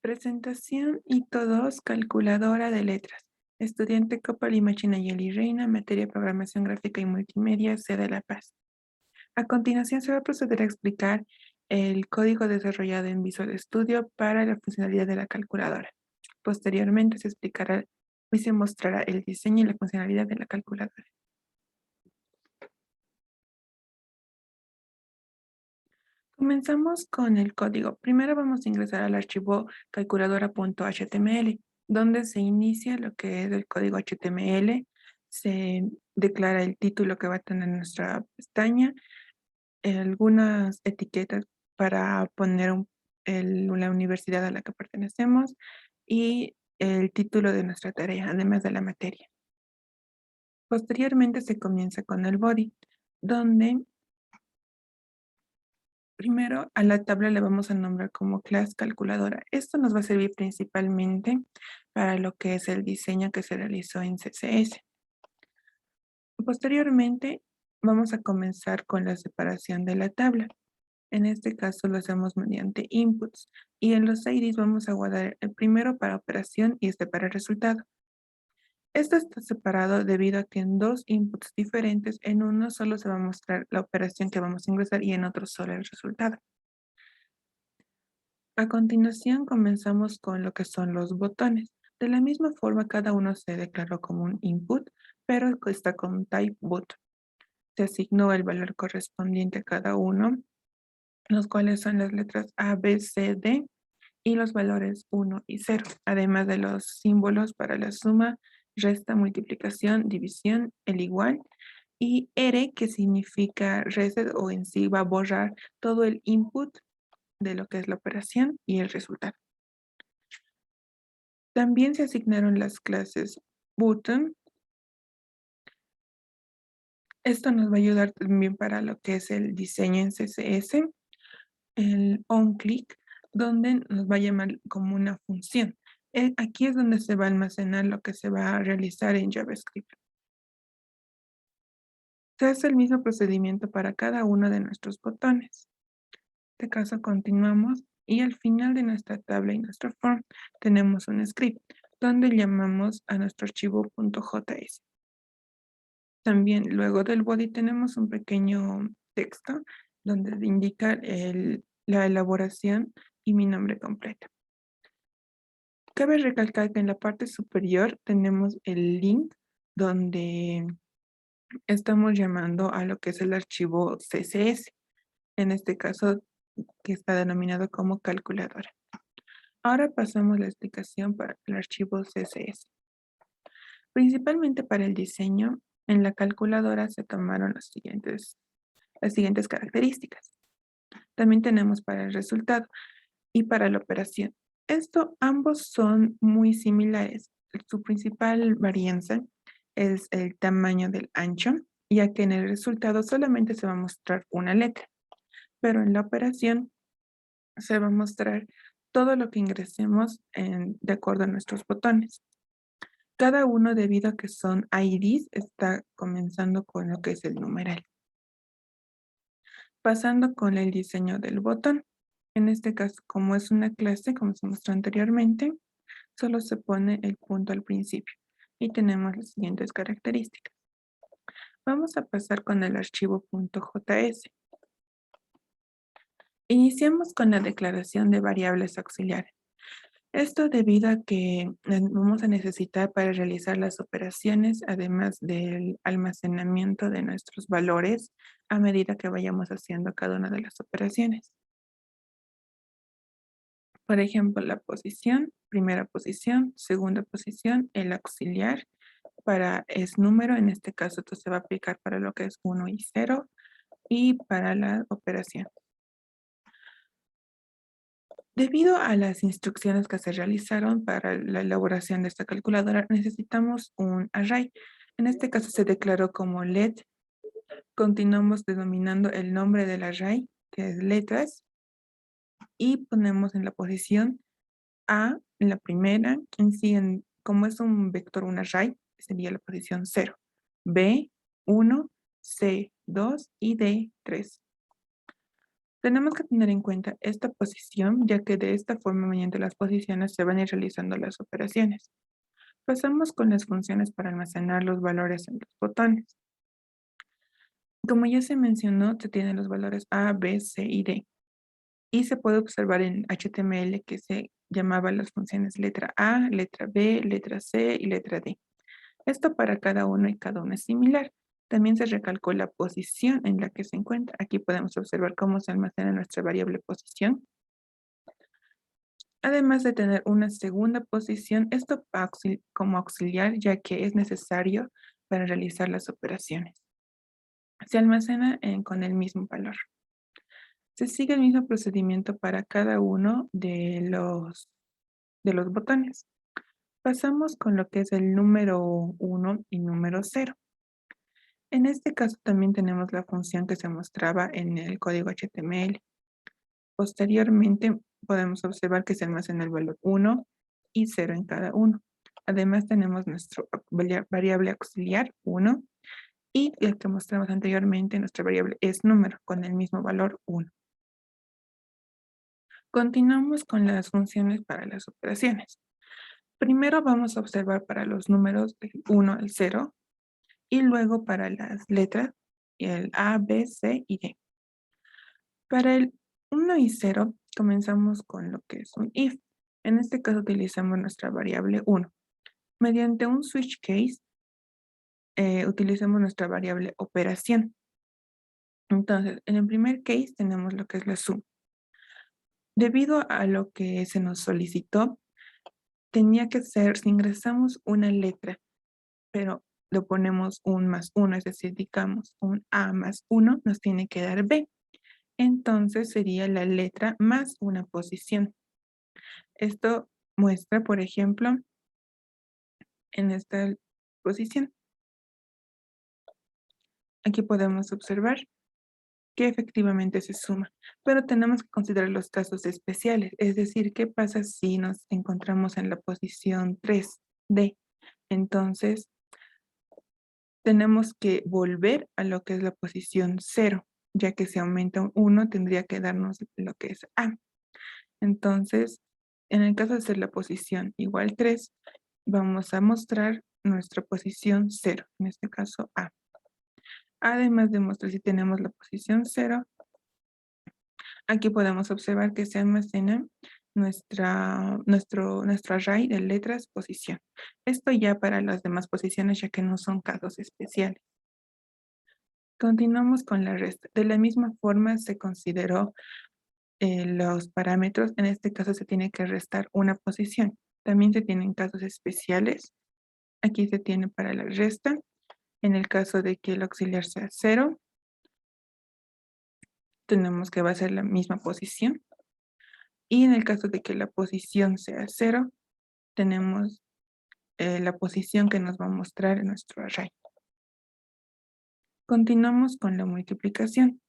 Presentación hito 2, calculadora de letras. Estudiante Copal y Machina Yeli Reina, materia de programación gráfica y multimedia, sede La Paz. A continuación se va a proceder a explicar el código desarrollado en Visual Studio para la funcionalidad de la calculadora. Posteriormente se explicará y se mostrará el diseño y la funcionalidad de la calculadora. Comenzamos con el código. Primero vamos a ingresar al archivo calculadora.html, donde se inicia lo que es el código HTML, se declara el título que va a tener nuestra pestaña, algunas etiquetas para poner la universidad a la que pertenecemos y el título de nuestra tarea, además de la materia. Posteriormente se comienza con el body, donde primero a la tabla le vamos a nombrar como clase calculadora. Esto nos va a servir principalmente para lo que es el diseño que se realizó en CSS. Posteriormente vamos a comenzar con la separación de la tabla. En este caso lo hacemos mediante inputs y en los IDs vamos a guardar el primero para operación y este para el resultado. Esto está separado debido a que en dos inputs diferentes, en uno solo se va a mostrar la operación que vamos a ingresar y en otro solo el resultado. A continuación comenzamos con lo que son los botones. De la misma forma, cada uno se declaró como un input, pero está con type button. Se asignó el valor correspondiente a cada uno, los cuales son las letras A, B, C, D y los valores 1 y 0, además de los símbolos para la suma, resta, multiplicación, división, el igual, y R, que significa reset o en sí va a borrar todo el input de lo que es la operación y el resultado. También se asignaron las clases button. Esto nos va a ayudar también para lo que es el diseño en CSS, el onClick, donde nos va a llamar como una función. Aquí es donde se va a almacenar lo que se va a realizar en JavaScript. Se hace el mismo procedimiento para cada uno de nuestros botones. En este caso continuamos y al final de nuestra tabla y nuestro form tenemos un script donde llamamos a nuestro archivo .js. También luego del body tenemos un pequeño texto donde indica la elaboración y mi nombre completo. Cabe recalcar que en la parte superior tenemos el link donde estamos llamando a lo que es el archivo CSS, en este caso que está denominado como calculadora. Ahora pasamos la explicación para el archivo CSS. Principalmente para el diseño, en la calculadora se tomaron las siguientes características. También tenemos para el resultado y para la operación. Ambos son muy similares. Su principal varianza es el tamaño del ancho, ya que en el resultado solamente se va a mostrar una letra, pero en la operación se va a mostrar todo lo que ingresemos de acuerdo a nuestros botones. Cada uno, debido a que son IDs, está comenzando con lo que es el numeral. Pasando con el diseño del botón. En este caso, como es una clase, como se mostró anteriormente, solo se pone el punto al principio y tenemos las siguientes características. Vamos a pasar con el archivo .js. Iniciamos con la declaración de variables auxiliares. Esto debido a que vamos a necesitar para realizar las operaciones, además del almacenamiento de nuestros valores a medida que vayamos haciendo cada una de las operaciones. Por ejemplo, la posición, primera posición, segunda posición, el auxiliar es número, en este caso esto se va a aplicar para lo que es 1 y 0 y para la operación. Debido a las instrucciones que se realizaron para la elaboración de esta calculadora, necesitamos un array. En este caso se declaró como let. Continuamos denominando el nombre del array, que es letras, y ponemos en la posición A, en la primera, en sí, como es un vector, un array, sería la posición 0, B, 1, C, 2 y D, 3. Tenemos que tener en cuenta esta posición, ya que de esta forma, mediante las posiciones, se van a ir realizando las operaciones. Pasamos con las funciones para almacenar los valores en los botones. Como ya se mencionó, se tienen los valores A, B, C y D. Y se puede observar en HTML que se llamaban las funciones letra A, letra B, letra C y letra D. Esto para cada uno y cada uno es similar. También se recalcó la posición en la que se encuentra. Aquí podemos observar cómo se almacena nuestra variable posición. Además de tener una segunda posición, esto va como auxiliar ya que es necesario para realizar las operaciones. Se almacena con el mismo valor. Se sigue el mismo procedimiento para cada uno de los botones. Pasamos con lo que es el número 1 y número 0. En este caso también tenemos la función que se mostraba en el código HTML. Posteriormente podemos observar que se almacena el valor 1 y 0 en cada uno. Además tenemos nuestra variable auxiliar 1 y la que mostramos anteriormente, nuestra variable es número con el mismo valor 1. Continuamos con las funciones para las operaciones. Primero vamos a observar para los números del 1 al 0 y luego para las letras el A, B, C y D. Para el 1 y 0 comenzamos con lo que es un if. En este caso utilizamos nuestra variable 1. Mediante un switch case utilizamos nuestra variable operación. Entonces, en el primer case tenemos lo que es la suma. Debido a lo que se nos solicitó, tenía que ser, si ingresamos una letra, pero le ponemos un más 1, es decir, indicamos un A más 1, nos tiene que dar B. Entonces sería la letra más una posición. Esto muestra, por ejemplo, en esta posición. Aquí podemos observar que efectivamente se suma, pero tenemos que considerar los casos especiales, es decir, ¿qué pasa si nos encontramos en la posición 3D? Entonces, tenemos que volver a lo que es la posición 0, ya que si aumenta un 1 tendría que darnos lo que es A. Entonces, en el caso de ser la posición igual 3, vamos a mostrar nuestra posición 0, en este caso A. Además de mostrar si tenemos la posición 0, aquí podemos observar que se almacena nuestro array de letras posición. Esto ya para las demás posiciones, ya que no son casos especiales. Continuamos con la resta. De la misma forma se consideró los parámetros. En este caso se tiene que restar una posición. También se tienen casos especiales. Aquí se tiene para la resta. En el caso de que el auxiliar sea 0, tenemos que va a ser la misma posición. Y en el caso de que la posición sea 0, tenemos la posición que nos va a mostrar en nuestro array. Continuamos con la multiplicación.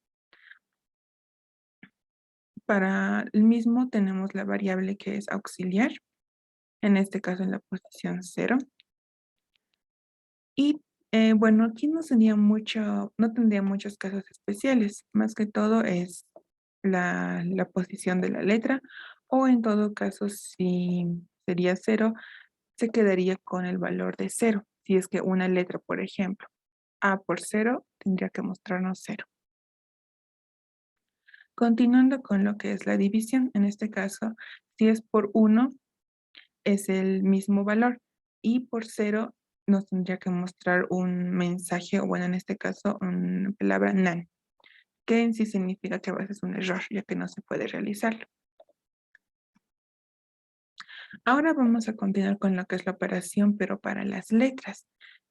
Para el mismo tenemos la variable que es auxiliar, en este caso en la posición 0. Y bueno, aquí no tendría muchos casos especiales, más que todo es la posición de la letra, o en todo caso, si sería 0, se quedaría con el valor de 0. Si es que una letra, por ejemplo, A por 0, tendría que mostrarnos 0. Continuando con lo que es la división, en este caso, si es por 1, es el mismo valor, y por 0 nos tendría que mostrar un mensaje, o bueno, en este caso, una palabra none, que en sí significa que a veces es un error, ya que no se puede realizarlo. Ahora vamos a continuar con lo que es la operación, pero para las letras.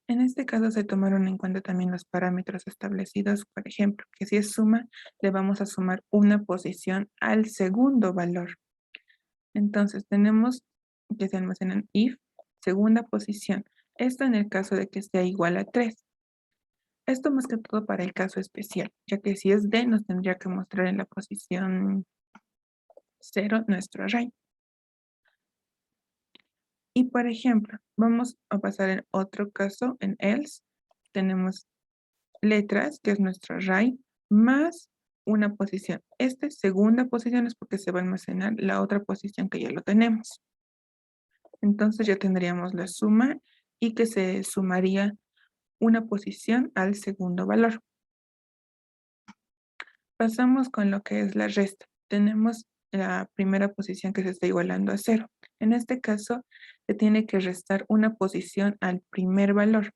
En este caso se tomaron en cuenta también los parámetros establecidos, por ejemplo, que si es suma, le vamos a sumar una posición al segundo valor. Entonces tenemos que se almacena en if, segunda posición. Esto en el caso de que sea igual a 3. Esto más que todo para el caso especial, ya que si es D nos tendría que mostrar en la posición 0 nuestro array. Y por ejemplo, vamos a pasar en otro caso, en else, tenemos letras, que es nuestro array, más una posición. Esta segunda posición es porque se va a almacenar la otra posición que ya lo tenemos. Entonces ya tendríamos la suma y que se sumaría una posición al segundo valor. Pasamos con lo que es la resta. Tenemos la primera posición que se está igualando a 0. En este caso, se tiene que restar una posición al primer valor.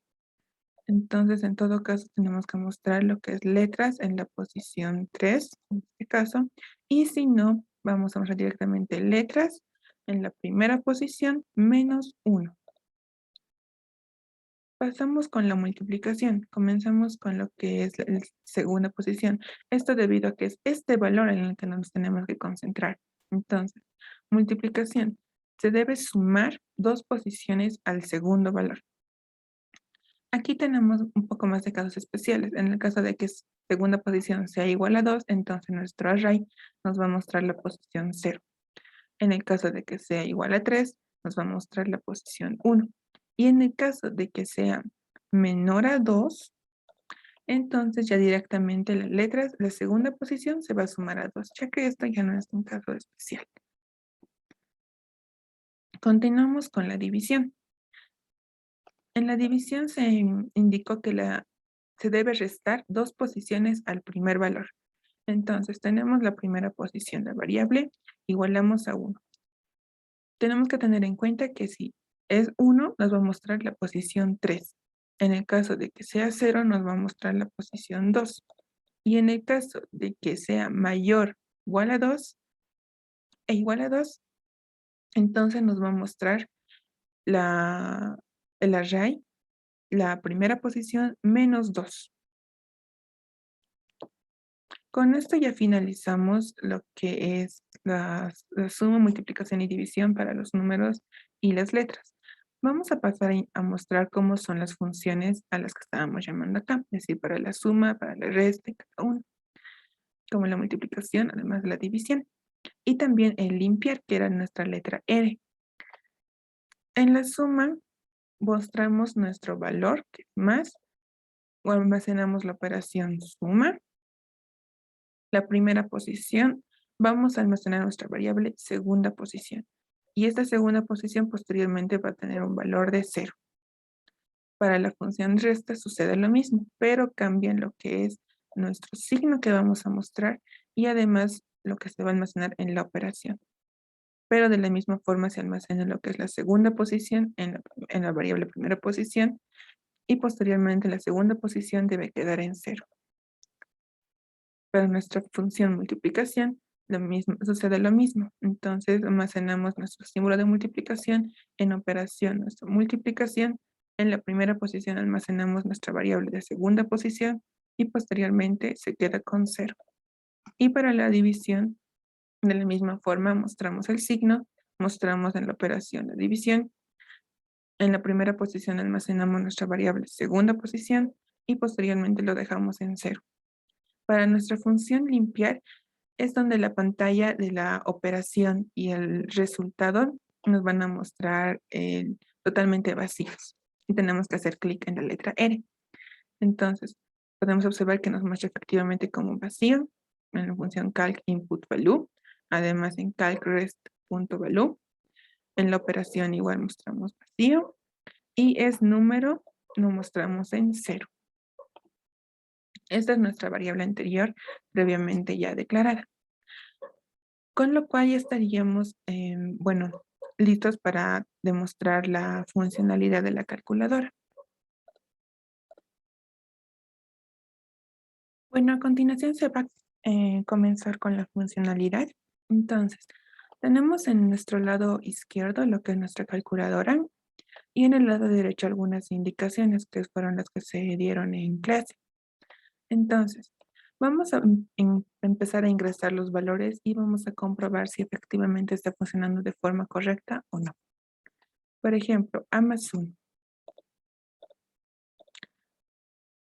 Entonces, en todo caso, tenemos que mostrar lo que es letras en la posición 3, en este caso. Y si no, vamos a mostrar directamente letras en la primera posición menos 1. Pasamos con la multiplicación. Comenzamos con lo que es la segunda posición. Esto debido a que es este valor en el que nos tenemos que concentrar. Entonces, multiplicación. Se debe sumar 2 posiciones al segundo valor. Aquí tenemos un poco más de casos especiales. En el caso de que segunda posición sea igual a 2, entonces nuestro array nos va a mostrar la posición 0. En el caso de que sea igual a 3, nos va a mostrar la posición 1. Y en el caso de que sea menor a 2, entonces ya directamente las letras, la segunda posición se va a sumar a 2, ya que esto ya no es un caso especial. Continuamos con la división. En la división se indicó que se debe restar 2 posiciones al primer valor. Entonces tenemos la primera posición, la variable, igualamos a 1. Tenemos que tener en cuenta que si es 1, nos va a mostrar la posición 3. En el caso de que sea 0, nos va a mostrar la posición 2. Y en el caso de que sea mayor o igual a 2, entonces nos va a mostrar el array, la primera posición, menos 2. Con esto ya finalizamos lo que es la suma, multiplicación y división para los números y las letras. Vamos a pasar a mostrar cómo son las funciones a las que estábamos llamando acá, es decir, para la suma, para la resta y cada uno, como la multiplicación, además de la división. Y también el limpiar, que era nuestra letra R. En la suma, mostramos nuestro valor, que es más, o almacenamos la operación suma. La primera posición, vamos a almacenar nuestra variable segunda posición. Y esta segunda posición posteriormente va a tener un valor de 0. Para la función resta sucede lo mismo, pero cambian lo que es nuestro signo que vamos a mostrar y además lo que se va a almacenar en la operación. Pero de la misma forma se almacena lo que es la segunda posición en la variable primera posición y posteriormente la segunda posición debe quedar en 0. Para nuestra función multiplicación, sucede lo mismo. Entonces almacenamos nuestro símbolo de multiplicación en operación, nuestra multiplicación. En la primera posición almacenamos nuestra variable de segunda posición y posteriormente se queda con 0. Y para la división, de la misma forma mostramos el signo, mostramos en la operación de división. En la primera posición almacenamos nuestra variable segunda posición y posteriormente lo dejamos en 0. Para nuestra función limpiar, es donde la pantalla de la operación y el resultado nos van a mostrar totalmente vacíos. Y tenemos que hacer clic en la letra R. Entonces, podemos observar que nos muestra efectivamente como vacío en la función calc input value. Además, en calc rest.value. En la operación igual mostramos vacío. Y es número, lo mostramos en 0. Esta es nuestra variable anterior, previamente ya declarada. Con lo cual ya estaríamos, listos para demostrar la funcionalidad de la calculadora. Bueno, a continuación se va a comenzar con la funcionalidad. Entonces, tenemos en nuestro lado izquierdo lo que es nuestra calculadora y en el lado derecho algunas indicaciones que fueron las que se dieron en clase. Entonces, vamos a empezar a ingresar los valores y vamos a comprobar si efectivamente está funcionando de forma correcta o no. Por ejemplo, Amazon.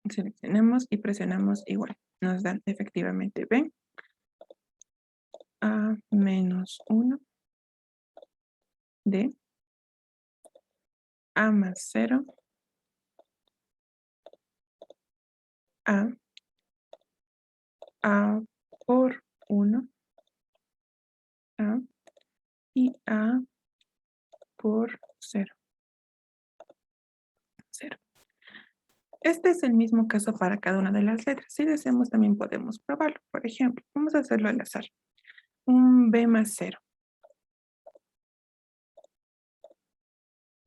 Seleccionamos y presionamos igual. Nos dan efectivamente B a menos 1 D a más 0 a por 1, A, y A por 0, 0. Este es el mismo caso para cada una de las letras. Si deseamos, también podemos probarlo. Por ejemplo, vamos a hacerlo al azar. Un B más 0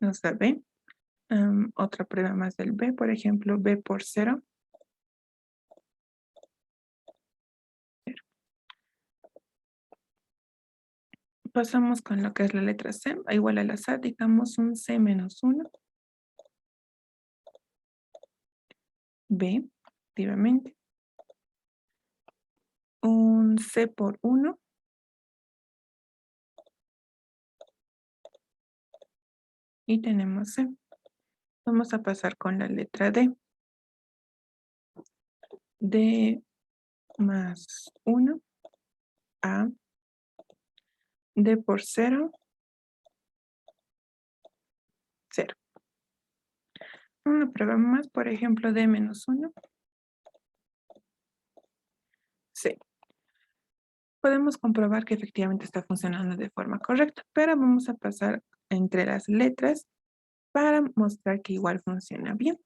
nos da B. Otra prueba más del B, por ejemplo, B por 0. Pasamos con lo que es la letra C, igual al azar, digamos un C menos 1. B, efectivamente. Un C por 1. Y tenemos C. Vamos a pasar con la letra D. D más 1. A. D por 0. 0. Una prueba más, por ejemplo, D menos 1. C. Podemos comprobar que efectivamente está funcionando de forma correcta, pero vamos a pasar entre las letras para mostrar que igual funciona bien.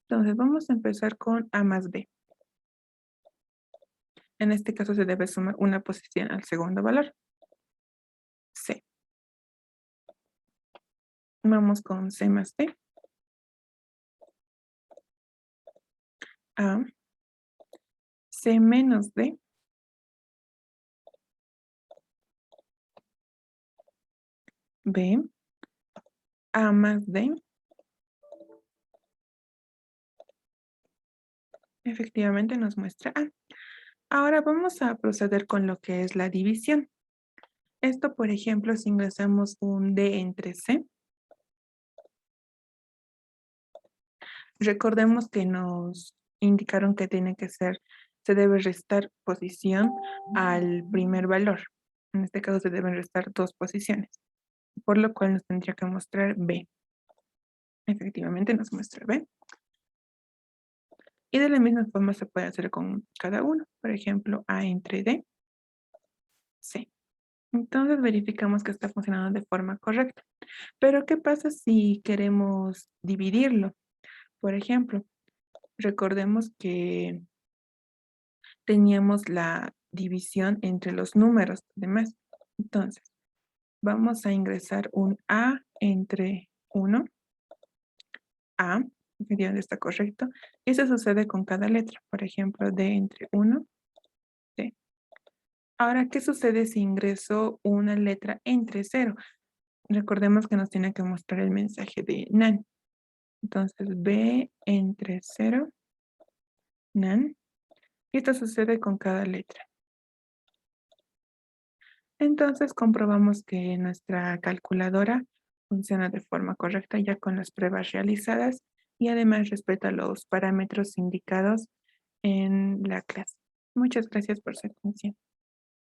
Entonces vamos a empezar con A más B. En este caso se debe sumar una posición al segundo valor. C. Vamos con C más D. A. C menos D. B. A más D. Efectivamente nos muestra A. Ahora vamos a proceder con lo que es la división. Esto, por ejemplo, si ingresamos un D entre C, recordemos que nos indicaron que tiene que ser, se debe restar posición al primer valor. En este caso se deben restar 2 posiciones, por lo cual nos tendría que mostrar B. Efectivamente nos muestra B. Y de la misma forma se puede hacer con cada uno. Por ejemplo, A entre D, C. Entonces verificamos que está funcionando de forma correcta. Pero ¿qué pasa si queremos dividirlo? Por ejemplo, recordemos que teníamos la división entre los números, además. Entonces, vamos a ingresar un A entre 1. A, efectivamente está correcto. Y eso sucede con cada letra. Por ejemplo, D entre 1, D. Ahora, ¿qué sucede si ingreso una letra entre 0? Recordemos que nos tiene que mostrar el mensaje de NaN. Entonces, B entre 0, NaN. Y esto sucede con cada letra. Entonces, comprobamos que nuestra calculadora funciona de forma correcta ya con las pruebas realizadas y además respeta los parámetros indicados en la clase. Muchas gracias por su atención.